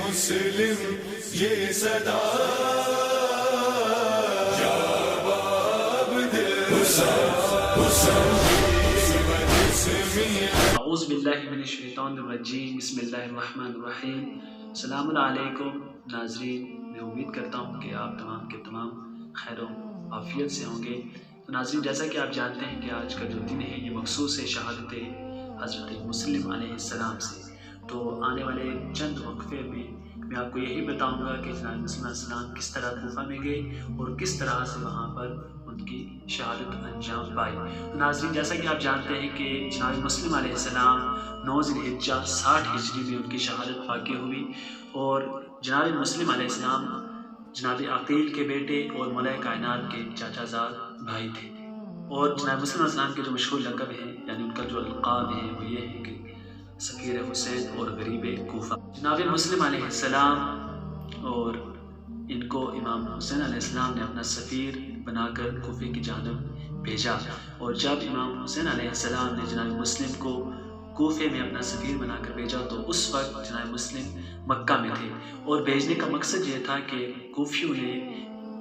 مسلم یہ صدا یا باب دل حسین اعوذ باللہ من الشیطان الرجیم، بسم اللہ الرحمن الرحیم۔ السلام علیکم ناظرین، میں امید کرتا ہوں کہ آپ تمام کے تمام خیر و عافیت سے ہوں گے۔ تو ناظرین، جیسا کہ آپ جانتے ہیں کہ آج کا جو دن ہے یہ مخصوص ہے شہادت حضرت مسلم علیہ السلام سے۔ تو آنے والے چند وقفے میں آپ کو یہی بتاؤں گا کہ جناب مسلم علیہ السلام کس طرح کوفہ میں گئے اور کس طرح سے وہاں پر ان کی شہادت انجام پائی۔ تو ناظرین، جیسا کہ آپ جانتے ہیں کہ جناب مسلم علیہ السلام 9 ذی الحجہ 60 ہجری میں ان کی شہادت واقع ہوئی، اور جناب مسلم علیہ السلام جناب عقیل کے بیٹے اور مولا کائنات کے چاچا زاد بھائی تھے۔ اور جناب مسلم علیہ السلام کے جو مشہور لقب ہے، یعنی ان کا جو القاب ہے وہ یہ ہے کہ سفیر حسین اور غریب کوفہ۔ جناب مسلم علیہ السلام اور ان کو امام حسین علیہ السلام نے اپنا سفیر بنا کر کوفے کی جانب بھیجا، اور جب امام حسین علیہ السلام نے جناب مسلم کو کوفے میں اپنا سفیر بنا کر بھیجا تو اس وقت جناب مسلم مکہ میں تھے، اور بھیجنے کا مقصد یہ تھا کہ کوفیوں نے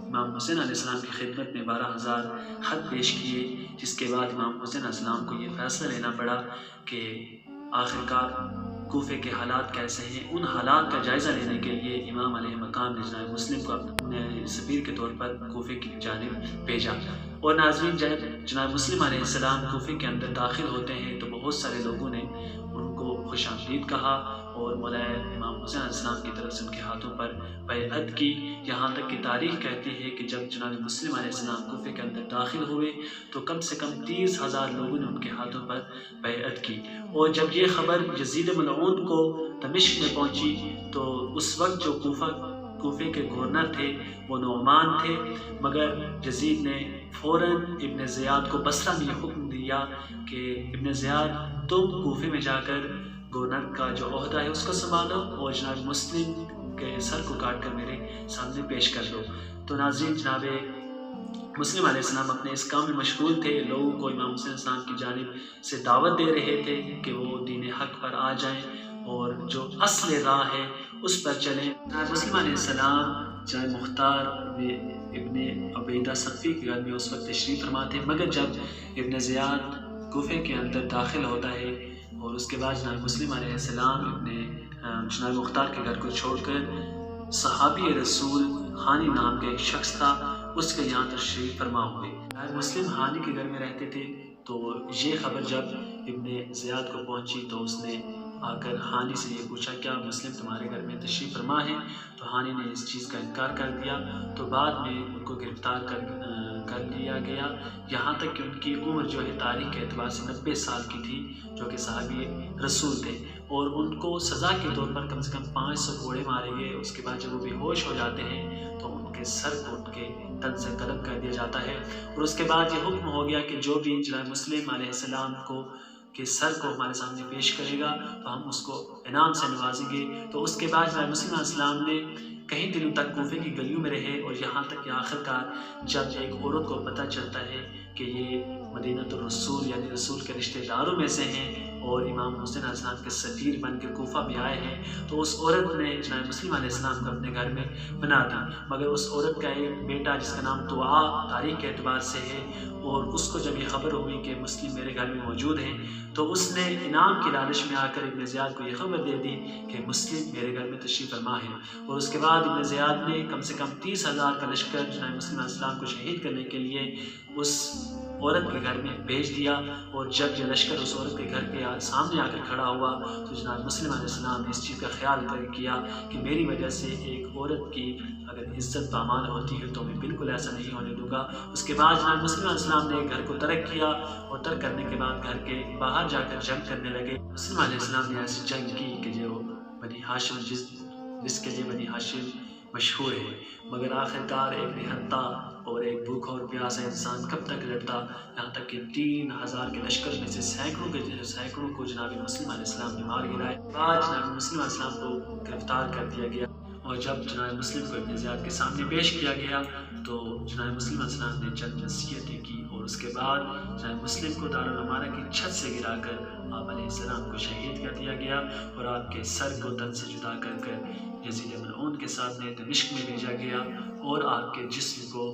امام حسین علیہ السلام کی خدمت میں 12,000 خط پیش کیے، جس کے بعد امام حسین علیہ السلام کو یہ فیصلہ لینا پڑا کہ آخرکار کوفے کے حالات کیسے ہیں۔ ان حالات کا جائزہ لینے کے لیے امام علیہ مقام نے جناب مسلم کو اپنے سفیر کے طور پر کوفے کی جانب بھیجا۔ اور ناظرین، جب جناب مسلم علیہ السلام کوفے کے اندر داخل ہوتے ہیں تو بہت سارے لوگوں نے ان کو خوش آمدید کہا، اور مولا امام حسین علیہ السلام کی طرف سے ان کے ہاتھوں پر بیعت کی۔ یہاں تک کہ تاریخ کہتی ہے کہ جب جناب مسلم علیہ السلام کوفے کے اندر داخل ہوئے تو کم سے کم 30,000 لوگوں نے ان کے ہاتھوں پر بیعت کی۔ اور جب یہ خبر یزید ملعون کو دمشق میں پہنچی تو اس وقت جو کوفے کے گورنر تھے وہ نعمان تھے، مگر یزید نے فوراً ابن زیاد کو بصرہ میں یہ حکم دیا کہ ابن زیاد تم کوفے میں جا کر گورنر کا جو عہدہ ہے اس کو سنبھالو اور جناب مسلم کے سر کو کاٹ کر میرے سامنے پیش کر دو۔ تو ناظرین، جناب مسلم علیہ السلام اپنے اس کام میں مشغول تھے، لوگوں کو امام حسین علیہ السلام کی جانب سے دعوت دے رہے تھے کہ وہ دین حق پر آ جائیں اور جو اصل راہ ہے اس پر چلیں۔ مسلم علیہ السلام جناب مختار ابن عبیدہ ثقفی کے گھر میں اس وقت تشریف فرما تھے، مگر جب ابن زیاد کوفے کے اندر داخل ہوتا ہے اور اس کے بعد جناب مسلم علیہ السلام اپنے جناب مختار کے گھر کو چھوڑ کر صحابی رسول ہانی نام کا ایک شخص تھا اس کے یہاں تشریف فرما ہوئے۔ مسلم ہانی کے گھر میں رہتے تھے، تو یہ خبر جب ابن زیاد کو پہنچی تو اس نے آ کر ہانی سے یہ پوچھا کیا مسلم تمہارے گھر میں تشریف فرما ہے؟ تو ہانی نے اس چیز کا انکار کر دیا۔ تو بعد میں ان کو گرفتار کر لیا گیا، یہاں تک کہ ان کی عمر جو ہے تاریخ کے اعتبار سے 90 سال کی تھی، جو کہ صحابی رسول تھے، اور ان کو سزا کے طور پر کم سے کم 500 کوڑے مارے گئے۔ اس کے بعد جب وہ بے ہوش ہو جاتے ہیں تو ان کے سر کو ان کے تن سے طلب کر دیا جاتا ہے، اور اس کے بعد یہ حکم ہو گیا کہ جو بھی جناب مسلم علیہ السلام کے سر کو ہمارے سامنے پیش کرے گا تو ہم اس کو انعام سے نوازیں گے۔ تو اس کے بعد جناب مسلم علیہ السلام نے کئی دنوں تک کوفے کی گلیوں میں رہے، اور یہاں تک کہ آخرکار جب ایک عورت کو پتہ چلتا ہے کہ یہ مدینۃ الرسول یعنی رسول کے رشتہ داروں میں سے ہیں اور امام حسین علیہ السلام کے سفیر بن کے کوفہ میں آئے ہیں، تو اس عورت نے جناب مسلم علیہ السلام کو اپنے گھر میں بنا دی، مگر اس عورت کا ایک بیٹا جس کا نام طوعا تاریخ کے اعتبار سے ہے، اور اس کو جب یہ خبر ہوئی کہ مسلم میرے گھر میں موجود ہیں تو اس نے انعام کی لالچ میں آ کر ابن زیاد کو یہ خبر دے دی کہ مسلم میرے گھر میں تشریف فرما ہے۔ اور اس کے بعد ابن زیاد نے کم سے کم 30,000 کا لشکر جناب مسلم علیہ السلام کو شہید کرنے کے لیے اس عورت کے گھر میں بھیج دیا، اور جب یہ لشکر اس عورت کے گھر کے سامنے آ کر کھڑا ہوا تو جناب مسلم علیہ السلام نے اس چیز کا خیال کیا کہ میری وجہ سے ایک عورت کی اگر عزت پامال ہوتی ہے تو میں بالکل ایسا نہیں ہونے دوں گا۔ اس کے بعد جناب مسلم علیہ السلام نے گھر کو ترک کیا، اور ترک کرنے کے بعد گھر کے باہر جا کر جنگ کرنے لگے۔ مسلم علیہ السلام نے ایسی جنگ کی کہ جو بنی ہاشم جس کے لیے بنی ہاشم مشہور ہے، مگر آخرکار ایک نہتہ اور ایک بھوکا اور پیاسا انسان کب تک لڑتا، یہاں تک کہ 3,000 کے لشکر میں سے سینکڑوں کو جناب مسلم علیہ السلام نے مار گرائے۔ بعد جناب مسلم علیہ السلام کو گرفتار کر دیا گیا، اور جب جناب مسلم کو ابن زیاد کے سامنے پیش کیا گیا تو جناب مسلم علیہ السلام نے چند نصیحتیں کی، اور اس کے بعد جناب مسلم کو دارالعمارہ کی چھت سے گرا کر آپ علیہ السلام کو شہید کر دیا گیا، اور آپ کے سر کو تن سے جدا کر یزید ملعون کے سامنے دمشق میں بھیجا گیا اور آپ کے جسم کو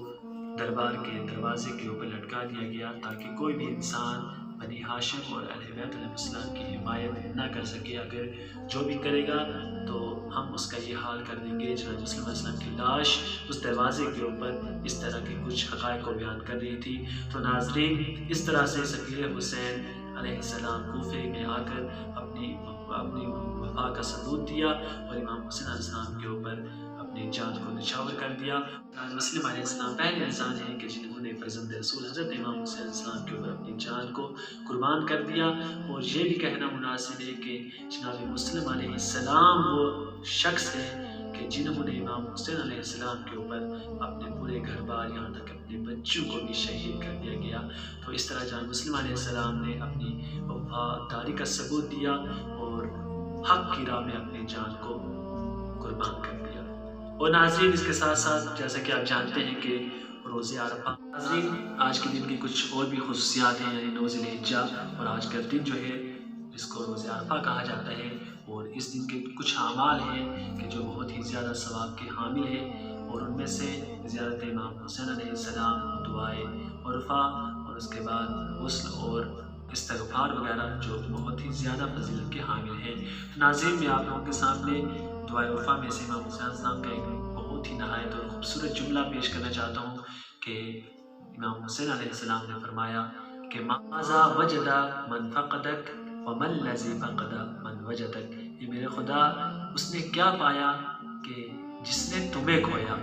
دربار کے دروازے کے اوپر لٹکا دیا گیا تاکہ کوئی بھی انسان بنی ہاشم اور اہل بیت علیہ السلام کی حمایت نہ کر سکے. اگر جو بھی کرے گا تو ہم اس کا یہ حال کر دیں گے. جناب مسلم علیہ السلام کی لاش اس دروازے کے اوپر اس طرح کے کچھ حقائق کو بیان کر رہی تھی. تو ناظرین، اس طرح سے سفیر حسین علیہ السلام کوفے میں آ کر اپنی وفا کا ثبوت دیا اور امام حسین علیہ السلام کے اوپر اپنی جان کو نچھاور کر دیا. مسلم علیہ السلام پہلے انسان ہیں کہ جنہوں نے فرزند رسول حضرت امام حسین علیہ السلام کے اوپر اپنی جان کو قربان کر دیا. اور یہ بھی کہنا مناسب ہے کہ جناب مسلم علیہ السلام وہ شخص ہیں کہ جنہوں نے امام حسین علیہ السلام کے اوپر اپنے پورے گھر بار یہاں تک اپنے بچوں کو بھی شہید کر دیا گیا. تو اس طرح جناب مسلم علیہ السلام نے اپنی وفاداری کا ثبوت دیا اور حق کی راہ میں اپنی جان کو قربان کر دیا. اور ناظرین، اس کے ساتھ ساتھ جیسا کہ آپ جانتے ہیں کہ روز عرفہ، ناظرین آج کے دن کی کچھ اور بھی خصوصیات ہیں، یعنی 9 ذی الحجہ، اور آج کا دن جو ہے اس کو روز عرفہ کہا جاتا ہے. اور اس دن کے کچھ اعمال ہیں کہ جو بہت ہی زیادہ ثواب کے حامل ہیں، اور ان میں سے زیارت امام حسین علیہ السلام، دعائے عرفہ، اور اس کے بعد غسل اور استغفار وغیرہ جو بہت ہی زیادہ فضیلت کے حامل ہیں. ناظرین، میں آپ لوگوں کے سامنے دعائے عرفہ میں سے امام حسین السلام کا ایک بہت ہی نہایت اور خوبصورت جملہ پیش کرنا چاہتا ہوں کہ امام حسین علیہ السلام نے فرمایا کہ ماذا وجد من فقدک ومن الذی فقد من وجدک. یہ میرے خدا، اس نے کیا پایا کہ جس نے تمہیں کھویا،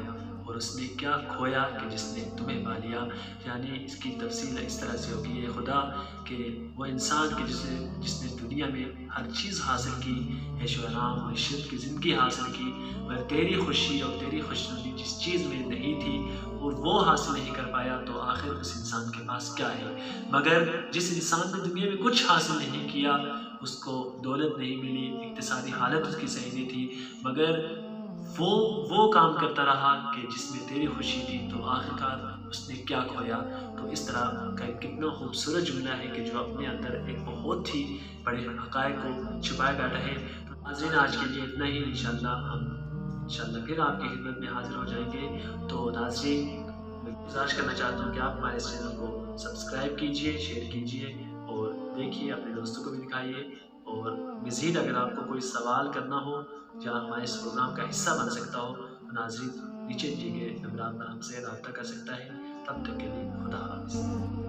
اور اس نے کیا کھویا کہ جس نے تمہیں پا لیا. یعنی اس کی تفصیل اس طرح سے ہوگی، یہ خدا کہ وہ انسان کے جس نے دنیا میں ہر چیز حاصل کی، عیش و آرام اور عشرت کی زندگی حاصل کی، مگر تیری خوشی اور تیری خوشنودی جس چیز میں نہیں تھی اور وہ حاصل نہیں کر پایا، تو آخر اس انسان کے پاس کیا ہے. مگر جس انسان نے دنیا میں کچھ حاصل نہیں کیا، اس کو دولت نہیں ملی، اقتصادی حالت اس کی صحیح نہیں تھی، مگر وہ کام کرتا رہا کہ جس میں تیری خوشی تھی، تو آخرکار اس نے کیا کھویا. تو اس طرح کا ایک کتنا خوبصورت جملہ ہے کہ جو اپنے اندر ایک بہت ہی بڑے حقائق کو چھپائے بیٹھا ہے. تو ناظرین، آج کے لیے اتنا ہی. انشاءاللہ ہم پھر آپ کی خدمت میں حاضر ہو جائیں گے. تو ناظرین، میں گزارش کرنا چاہتا ہوں کہ آپ ہمارے اس چینل کو سبسکرائب کیجئے، شیئر کیجئے اور دیکھیے، اپنے دوستوں کو بھی دکھائیے. اور مزید اگر آپ کو کوئی سوال کرنا ہو یا ہمارے اس پروگرام کا حصہ بن سکتا ہو، تو ناظرین نیچے دیے گئے نمبرات پر ہم سے رابطہ کر سکتا ہے. تب تک کے لیے خدا حافظ.